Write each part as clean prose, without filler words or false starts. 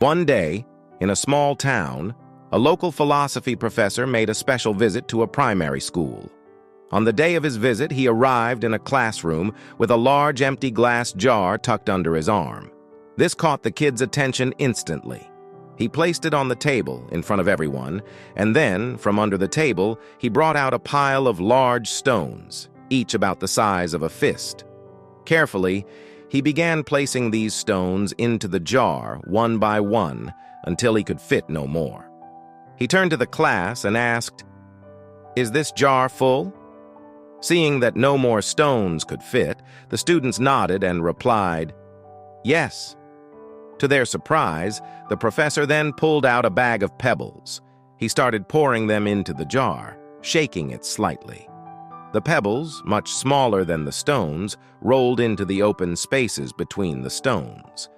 One day, in a small town, a local philosophy professor made a special visit to a primary school. On the day of his visit, he arrived in a classroom with a large empty glass jar tucked under his arm. This caught the kid's attention instantly. He placed it on the table in front of everyone, and then, from under the table, he brought out a pile of large stones, each about the size of a fist. Carefully, he began placing these stones into the jar one by one until he could fit no more. He turned to the class and asked, "Is this jar full?" Seeing that no more stones could fit, the students nodded and replied, "Yes." To their surprise, the professor then pulled out a bag of pebbles. He started pouring them into the jar, shaking it slightly. The pebbles, much smaller than the stones, rolled into the open spaces between the stones.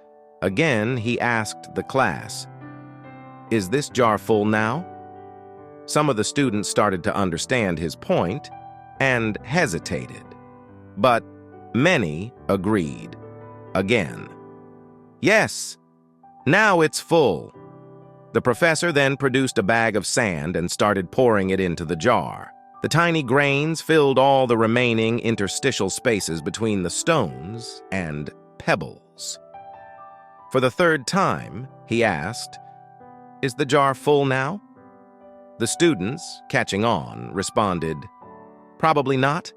Again, he asked the class, "Is this jar full now?" Some of the students started to understand his point and hesitated, but many agreed. Again, "Yes, now it's full." The professor then produced a bag of sand and started pouring it into the jar. The tiny grains filled all the remaining interstitial spaces between the stones and pebbles. For the third time, he asked, "Is the jar full now?" The students, catching on, responded, "Probably not."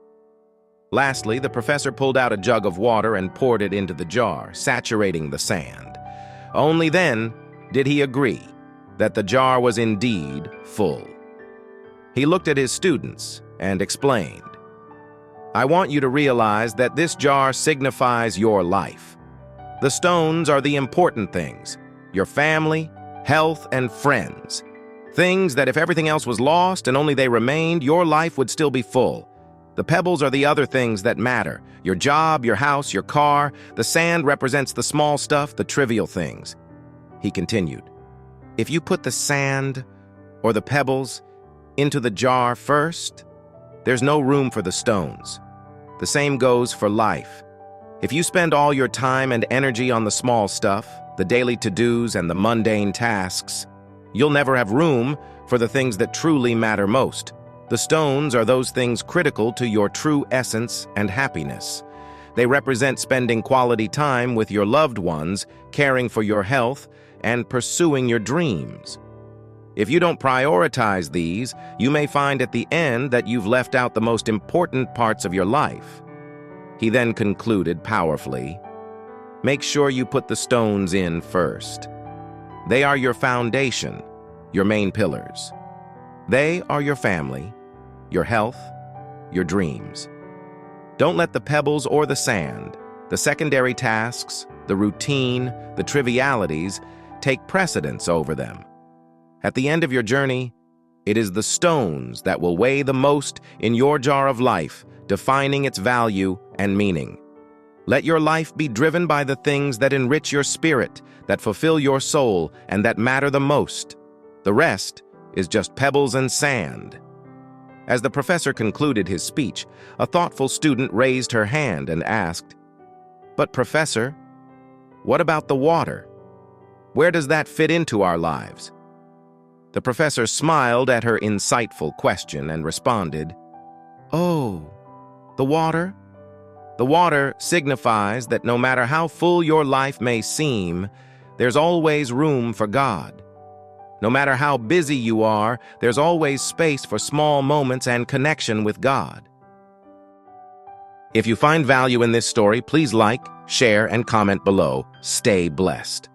Lastly, the professor pulled out a jug of water and poured it into the jar, saturating the sand. Only then did he agree that the jar was indeed full. He looked at his students and explained, "I want you to realize that this jar signifies your life. The stones are the important things, your family, health, and friends. Things that if everything else was lost and only they remained, your life would still be full. The pebbles are the other things that matter, your job, your house, your car. The sand represents the small stuff, the trivial things." He continued, "If you put the sand or the pebbles into the jar first, there's no room for the stones. The same goes for life. If you spend all your time and energy on the small stuff, the daily to-dos and the mundane tasks, you'll never have room for the things that truly matter most. The stones are those things critical to your true essence and happiness. They represent spending quality time with your loved ones, caring for your health, and pursuing your dreams. If you don't prioritize these, you may find at the end that you've left out the most important parts of your life." He then concluded powerfully, "Make sure you put the stones in first. They are your foundation, your main pillars. They are your family, your health, your dreams. Don't let the pebbles or the sand, the secondary tasks, the routine, the trivialities, take precedence over them. At the end of your journey, it is the stones that will weigh the most in your jar of life, defining its value and meaning. Let your life be driven by the things that enrich your spirit, that fulfill your soul, and that matter the most. The rest is just pebbles and sand." As the professor concluded his speech, a thoughtful student raised her hand and asked, "But professor, what about the water? Where does that fit into our lives?" The professor smiled at her insightful question and responded, "Oh, the water? The water signifies that no matter how full your life may seem, there's always room for God. No matter how busy you are, there's always space for small moments and connection with God." If you find value in this story, please like, share, and comment below. Stay blessed.